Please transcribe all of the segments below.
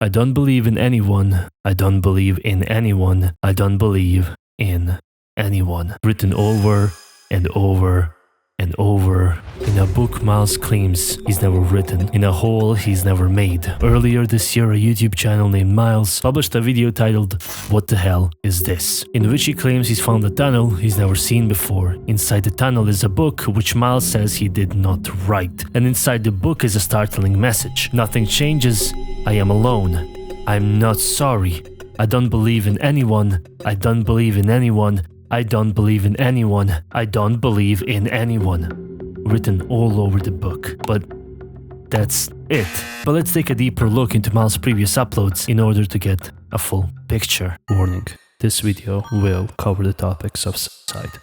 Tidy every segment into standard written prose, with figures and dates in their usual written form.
I don't believe in anyone. I don't believe in anyone. I don't believe in anyone. Written over and over and over. In a book Miles claims he's never written. In a hole he's never made. Earlier this year, a YouTube channel named Miles published a video titled "What the hell is this?" in which he claims he's found a tunnel he's never seen before. Inside the tunnel is a book which Miles says he did not write. And inside the book is a startling message. Nothing changes. I am alone. I'm not sorry. I don't believe in anyone. I don't believe in anyone. I don't believe in anyone. I don't believe in anyone. Written all over the book. But that's it. But let's take a deeper look into Miles' previous uploads in order to get a full picture. Warning, this video will cover the topics of suicide.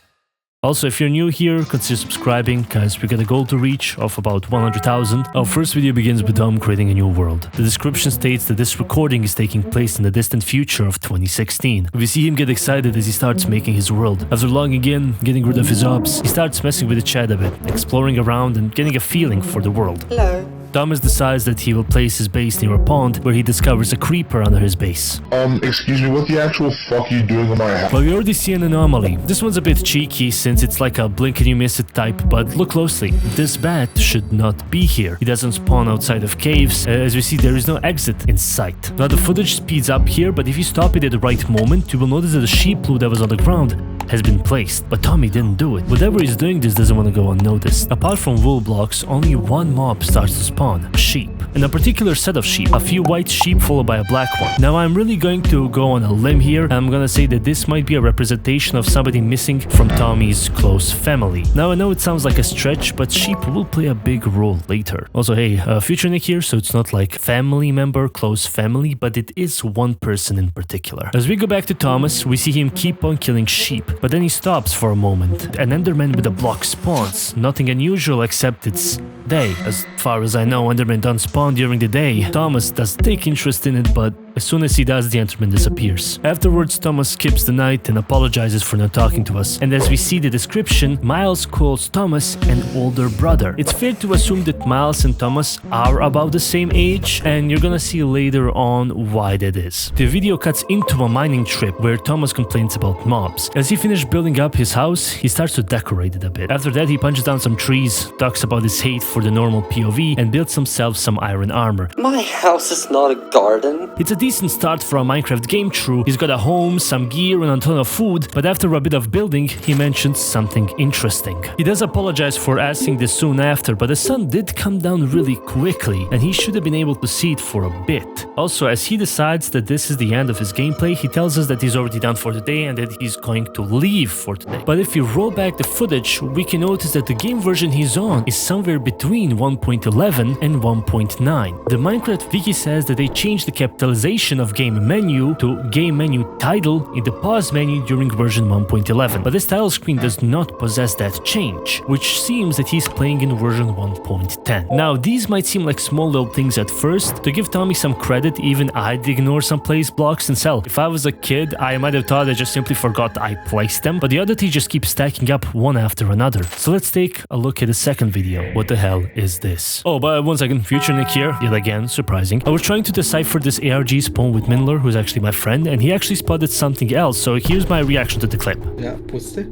Also, if you're new here, consider subscribing, guys. We got a goal to reach of about 100,000. Our first video begins with Tom creating a new world. The description states that this recording is taking place in the distant future of 2016. We see him get excited as he starts making his world. After logging in, getting rid of his ops, he starts messing with the chat a bit, exploring around and getting a feeling for the world. Hello. Thomas decides that he will place his base near a pond where he discovers a creeper under his base. Excuse me, what the actual fuck are you doing in my house? Well, we already see an anomaly. This one's a bit cheeky since it's like a blink and you miss it type, but look closely. This bat should not be here. He doesn't spawn outside of caves. As we see, there is no exit in sight. Now the footage speeds up here, but if you stop it at the right moment, you will notice that the sheep loo that was on the ground has been placed, but Tommy didn't do it. Whatever he's doing, this doesn't want to go unnoticed. Apart from wool blocks, only one mob starts to spawn, a sheep. And a particular set of sheep, a few white sheep followed by a black one. Now I'm really going to go on a limb here. I'm gonna say that this might be a representation of somebody missing from Tommy's close family. Now I know it sounds like a stretch, but sheep will play a big role later. Also, hey, future Nick here, so it's not like family member, close family, but it is one person in particular. As we go back to Thomas, we see him keep on killing sheep, but then he stops for a moment. An Enderman with a block spawns. Nothing unusual except it's day. As far as I know, Endermen don't spawn during the day. Thomas does take interest in it, but as soon as he does, the Enderman disappears. Afterwards, Thomas skips the night and apologizes for not talking to us. And as we see the description, Miles calls Thomas an older brother. It's fair to assume that Miles and Thomas are about the same age, and you're gonna see later on why that is. The video cuts into a mining trip where Thomas complains about mobs. As he finished building up his house, he starts to decorate it a bit. After that, he punches down some trees, talks about his hate for the normal POV, and builds himself some iron armor. My house is not a garden. It's a decent start for a Minecraft game, true. He's got a home, some gear, and a ton of food, but after a bit of building, he mentions something interesting. He does apologize for asking this soon after, but the sun did come down really quickly, and he should have been able to see it for a bit. Also, as he decides that this is the end of his gameplay, he tells us that he's already done for today and that he's going to leave for today. But if we roll back the footage, we can notice that the game version he's on is somewhere between 1.11 and 1.9. The Minecraft wiki says that they changed the capitalization of game menu to game menu title in the pause menu during version 1.11, but this title screen does not possess that change, which seems that he's playing in version 1.10. Now these might seem like small little things at first. To give Tommy some credit, even I'd ignore some place blocks and sell. If I was a kid, I might have thought I just simply forgot I placed them, but the oddity just keeps stacking up one after another. So let's take a look at the second video. What the hell is this? Oh, but one second, future Nick here, yet again, surprising. I was trying to decipher this ARG spawn with Minler, who's actually my friend, and he actually spotted something else, so here's my reaction to the clip. Yeah, pusti.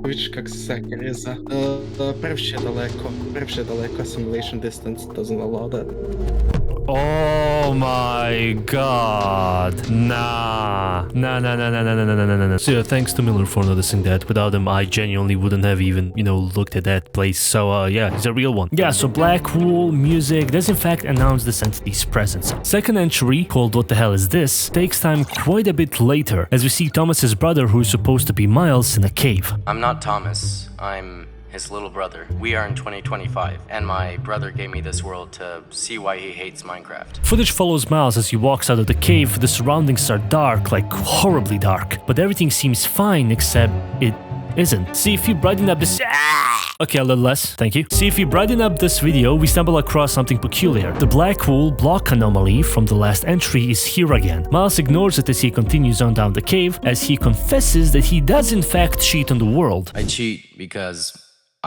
Which как закреза. Prvše daleko, simulation distance doesn't allow that. Oh my god. Nah. So yeah, thanks to Miller for noticing that. Without him, I genuinely wouldn't have even, looked at that place. So yeah, he's a real one. Yeah, so Black Wool Music does in fact announce this entity's presence. Second entry, called What the Hell Is This, takes time quite a bit later, as we see Thomas's brother, who is supposed to be Miles, in a cave. I'm not Thomas. I'm his little brother. We are in 2025, and my brother gave me this world to see why he hates Minecraft. Footage follows Miles as he walks out of the cave. The surroundings are dark, like horribly dark, but everything seems fine except it isn't. See, if you brighten up this... Okay, a little less, thank you. See, if we brighten up this video, we stumble across something peculiar. The black wool block anomaly from the last entry is here again. Miles ignores it as he continues on down the cave, as he confesses that he does in fact cheat on the world. I cheat because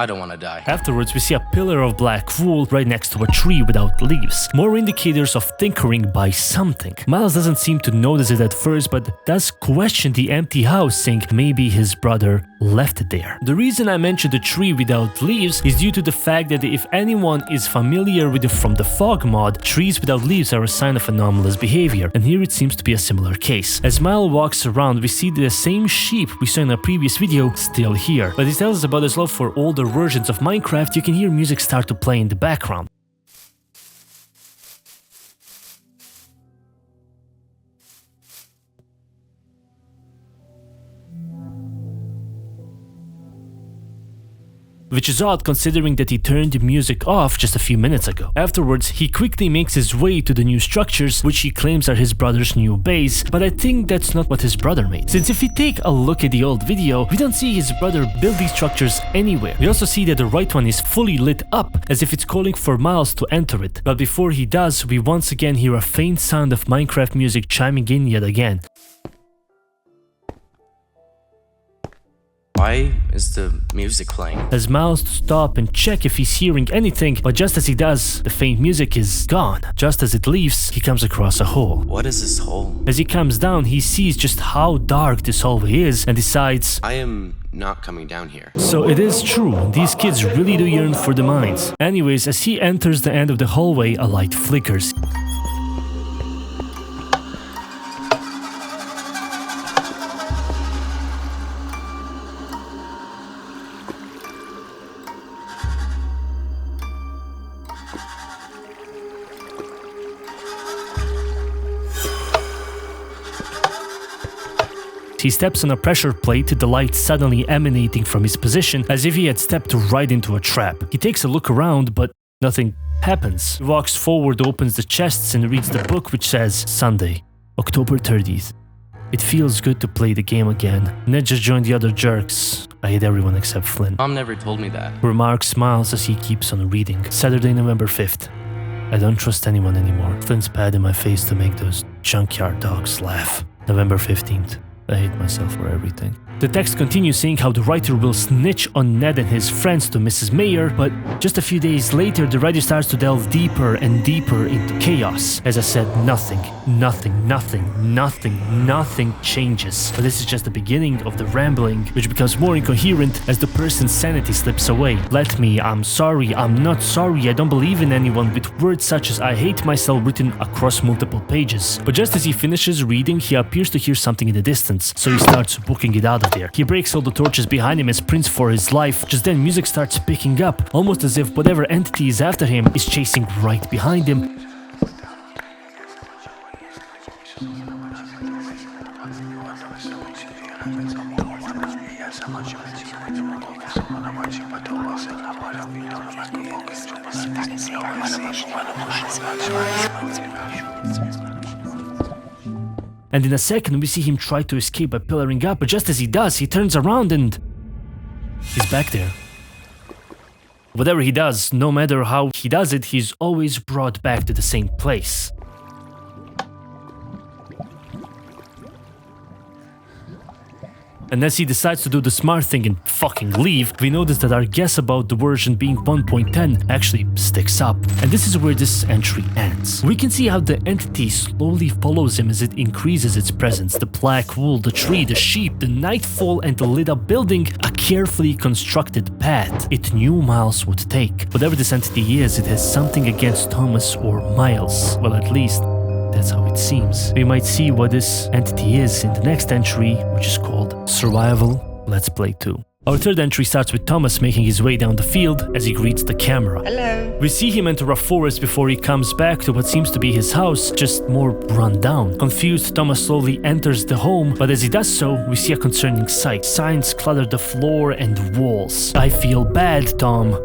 I don't want to die. Afterwards, we see a pillar of black wool right next to a tree without leaves. More indicators of tinkering by something. Miles doesn't seem to notice it at first, but does question the empty house, saying maybe his brother left it there. The reason I mentioned the tree without leaves is due to the fact that if anyone is familiar with it from the fog mod, trees without leaves are a sign of anomalous behavior, and here it seems to be a similar case. As Miles walks around, we see the same sheep we saw in a previous video still here, but it tells us about his love for older versions of Minecraft. You can hear music start to play in the background. Which is odd considering that he turned the music off just a few minutes ago. Afterwards, he quickly makes his way to the new structures, which he claims are his brother's new base, but I think that's not what his brother made. Since if we take a look at the old video, we don't see his brother build these structures anywhere. We also see that the right one is fully lit up, as if it's calling for Miles to enter it. But before he does, we once again hear a faint sound of Minecraft music chiming in yet again. Why is the music playing? As Miles to stop and check if he's hearing anything, but just as he does, the faint music is gone. Just as it leaves, he comes across a hole. What is this hole? As he comes down, he sees just how dark this hallway is and decides, I am not coming down here. so it is true, these kids really do yearn for the mines. Anyways, as he enters the end of the hallway, a light flickers. He steps on a pressure plate, the light suddenly emanating from his position as if he had stepped right into a trap. He takes a look around, but nothing happens. He walks forward, opens the chests and reads the book, which says Sunday, October 30th. It feels good to play the game again. Ned just joined the other jerks. I hate everyone except Flynn. Mom never told me that. Remarks smiles as he keeps on reading. Saturday, November 5th. I don't trust anyone anymore. Flynn's pad in my face to make those junkyard dogs laugh. November 15th. I hate myself for everything. The text continues saying how the writer will snitch on Ned and his friends to Mrs. Mayer, but just a few days later, the writer starts to delve deeper and deeper into chaos. As I said, nothing changes. But this is just the beginning of the rambling, which becomes more incoherent as the person's sanity slips away. Let me, I'm sorry, I'm not sorry, I don't believe in anyone, with words such as I hate myself written across multiple pages. But just as he finishes reading, he appears to hear something in the distance, so he starts booking it out of there. He breaks all the torches behind him and sprints for his life. Just then music starts picking up, almost as if whatever entity is after him is chasing right behind him. And in a second, we see him try to escape by pillaring up, but just as he does, he turns around and he's back there. Whatever he does, no matter how he does it, he's always brought back to the same place. And as he decides to do the smart thing and fucking leave, we notice that our guess about the version being 1.10 actually sticks up. And this is where this entry ends. We can see how the entity slowly follows him as it increases its presence. The black wool, the tree, the sheep, the nightfall and the lit up building, a carefully constructed path it knew Miles would take. Whatever this entity is, it has something against Thomas or Miles. Well, at least that's how it seems. We might see what this entity is in the next entry, which is called Survival Let's Play 2. Our third entry starts with Thomas making his way down the field as he greets the camera. Hello. We see him enter a forest before he comes back to what seems to be his house, just more run down. Confused, Thomas slowly enters the home, but as he does so, we see a concerning sight. Signs clutter the floor and walls. I feel bad, Tom.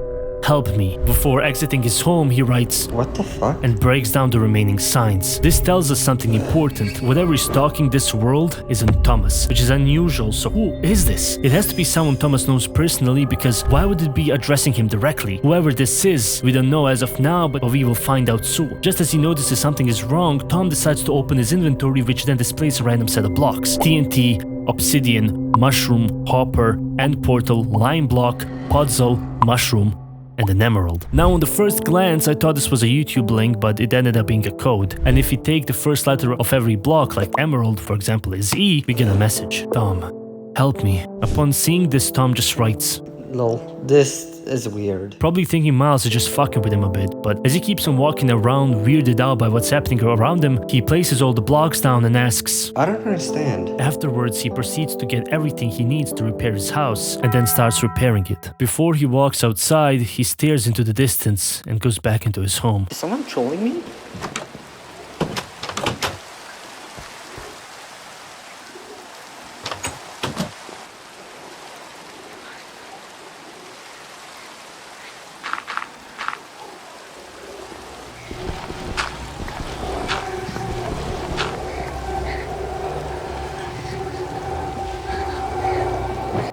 Help me. Before exiting his home, he writes, What the fuck? and breaks down the remaining signs. This tells us something important. Whatever is stalking this world isn't Thomas, which is unusual, so who is this? It has to be someone Thomas knows personally, because why would it be addressing him directly? Whoever this is, we don't know as of now, but we will find out soon. Just as he notices something is wrong, Tom decides to open his inventory, which then displays a random set of blocks. TNT, obsidian, mushroom, hopper, end portal, lime block, puzzle, mushroom, and an emerald. Now on the first glance I thought this was a YouTube link, but it ended up being a code. And if you take the first letter of every block, like emerald for example is E, we get a message. Tom, help me. Upon seeing this, Tom just writes, Lol, this is weird. probably thinking Miles is just fucking with him a bit, but as he keeps on walking around weirded out by what's happening around him, he places all the blocks down and asks. I don't understand. Afterwards, he proceeds to get everything he needs to repair his house and then starts repairing it. Before he walks outside, he stares into the distance and goes back into his home. Is someone trolling me?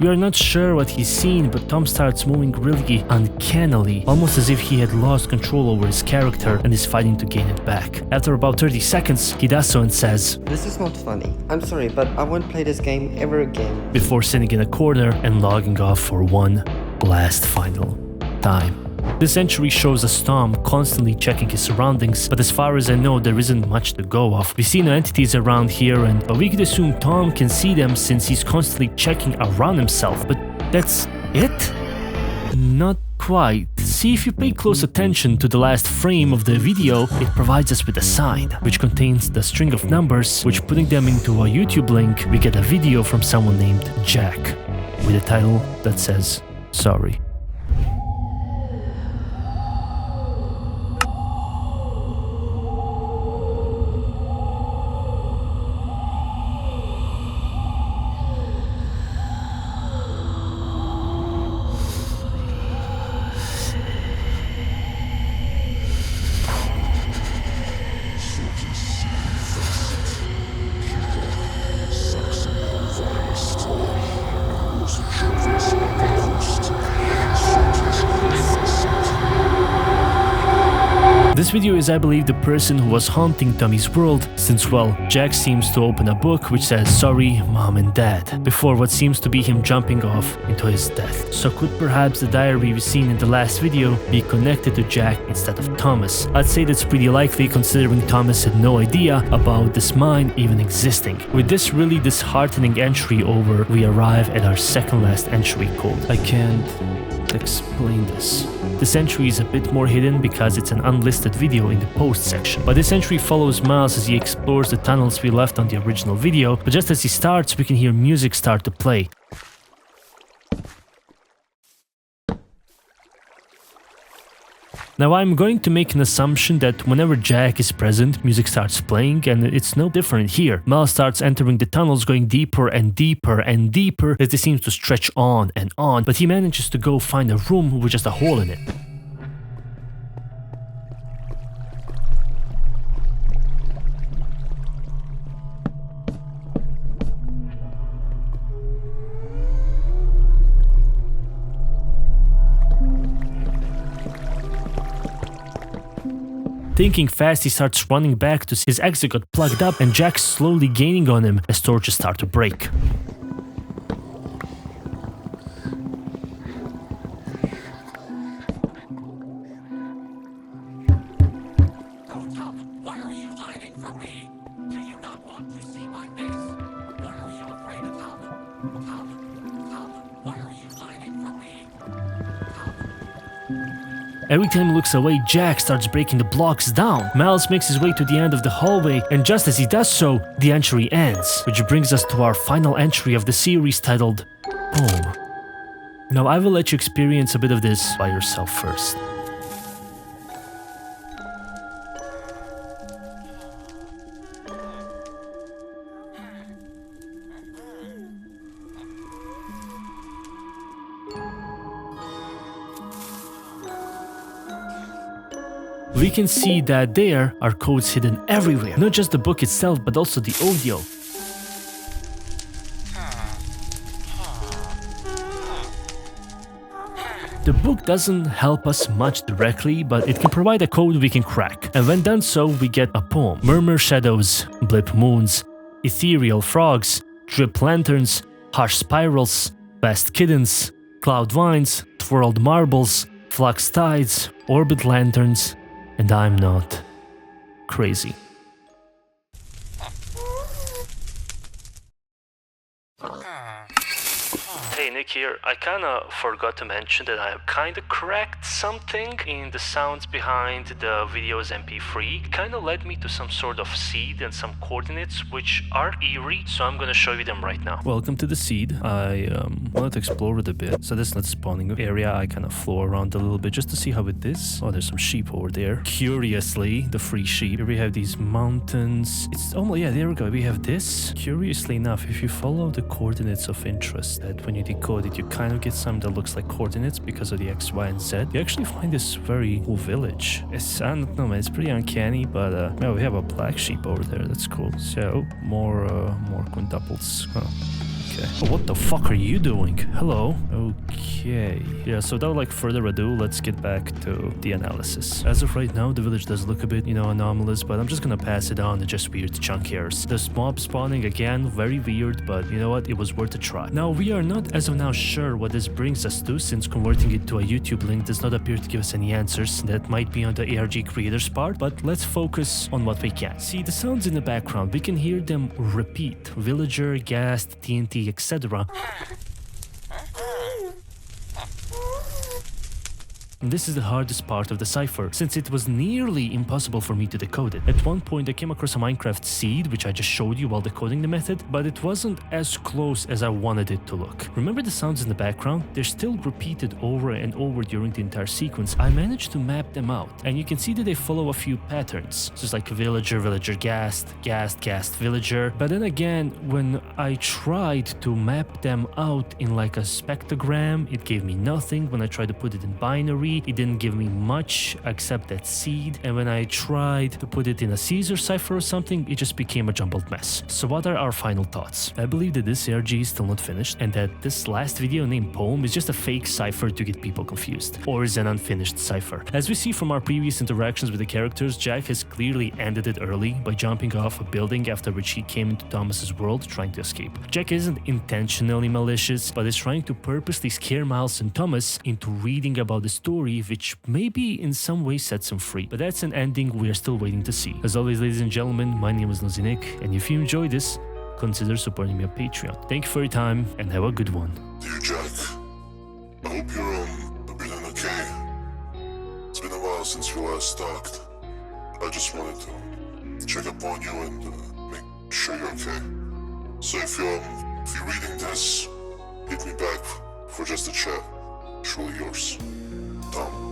We are not sure what he's seen, but Tom starts moving really uncannily, almost as if he had lost control over his character and is fighting to gain it back. After about 30 seconds, he does so and says, This is not funny. I'm sorry, but I won't play this game ever again. before sitting in a corner and logging off for one last final time. This entry shows us Tom constantly checking his surroundings, but as far as I know there isn't much to go off. We see no entities around here, but we could assume Tom can see them since he's constantly checking around himself, but that's it? Not quite. See, if you pay close attention to the last frame of the video, it provides us with a sign, which contains the string of numbers, which putting them into a YouTube link, we get a video from someone named Jack, with a title that says, sorry. This video is, I believe, the person who was haunting Tommy's world, since, well, Jack seems to open a book which says sorry, mom and dad, before what seems to be him jumping off into his death. So could perhaps the diary we've seen in the last video be connected to Jack instead of Thomas? I'd say that's pretty likely, considering Thomas had no idea about this mine even existing. With this really disheartening entry over, we arrive at our second last entry called I can't explain this. This entry is a bit more hidden because it's an unlisted video in the post section, but this entry follows Miles as he explores the tunnels we left on the original video, but just as he starts we can hear music start to play. Now I'm going to make an assumption that whenever Jack is present, music starts playing, and it's no different here. Miles starts entering the tunnels, going deeper and deeper and deeper as they seem to stretch on, but he manages to go find a room with just a hole in it. Thinking fast, he starts running back to see his exit got plugged up and Jack's slowly gaining on him as torches start to break. Every time he looks away, Jack starts breaking the blocks down. Miles makes his way to the end of the hallway, and just as he does so, the entry ends, which brings us to our final entry of the series titled Home. Now I will let you experience a bit of this by yourself first. We can see that there are codes hidden everywhere, not just the book itself, but also the audio. The book doesn't help us much directly, but it can provide a code we can crack. And when done so, we get a poem. Murmur shadows, blip moons, ethereal frogs, drip lanterns, harsh spirals, fast kittens, cloud vines, twirled marbles, flux tides, orbit lanterns, and I'm not crazy. Hey, Nick here. I kinda forgot to mention that I kinda cracked something in the sounds behind the video's MP3. It kinda led me to some sort of seed and some coordinates which are eerie, so I'm gonna show you them right now. Welcome to the seed. I wanted to explore it a bit. So this is not spawning area. I kinda flew around a little bit just to see how it is. Oh, there's some sheep over there. Curiously, the free sheep. Here we have these mountains. It's almost, yeah, there we go. We have this. Curiously enough, if you follow the coordinates of interest, that when you decode it, you kind of get something that looks like coordinates because of the X, Y, and Z. You actually find this very cool village. It's, I don't know, man, it's pretty uncanny, but yeah, we have a black sheep over there. That's cool. So more quintuples. Huh. Okay. Oh, what the fuck are you doing? Hello. Okay. Yeah, so without like further ado, let's get back to the analysis. As of right now, the village does look a bit, you know, anomalous, but I'm just gonna pass it on to just weird chunk hairs. The mob spawning again, very weird, but you know what? It was worth a try. Now, we are not as of now sure what this brings us to, since converting it to a YouTube link does not appear to give us any answers. That might be on the ARG creators part, but let's focus on what we can. See, the sounds in the background, we can hear them repeat. Villager, ghast, TNT, etc. This is the hardest part of the cipher, since it was nearly impossible for me to decode it. At one point I came across a Minecraft seed, which I just showed you while decoding the method, but it wasn't as close as I wanted it to look. Remember the sounds in the background? They're still repeated over and over during the entire sequence. I managed to map them out, and you can see that they follow a few patterns. So it's like villager, villager, ghast, ghast, ghast, villager. But then again, when I tried to map them out in like a spectrogram, it gave me nothing. When I tried to put it in binary, it didn't give me much except that seed, and when I tried to put it in a Caesar cipher or something, it just became a jumbled mess. So what are our final thoughts? I believe that this ARG is still not finished, and that this last video named Poem is just a fake cipher to get people confused, or is an unfinished cipher. As we see from our previous interactions with the characters, Jack has clearly ended it early by jumping off a building, after which he came into Thomas's world trying to escape. Jack isn't intentionally malicious, but is trying to purposely scare Miles and Thomas into reading about the story, which maybe in some way sets him free. But that's an ending we are still waiting to see. As always, ladies and gentlemen, my name is noseynick, and if you enjoyed this, consider supporting me on Patreon. Thank you for your time, and have a good one. Dear Jack, I hope you're doing okay. It's been a while since you last talked. I just wanted to check up on you and make sure you're okay. So if you're reading this, hit me back for just a chat. Truly yours, Tom.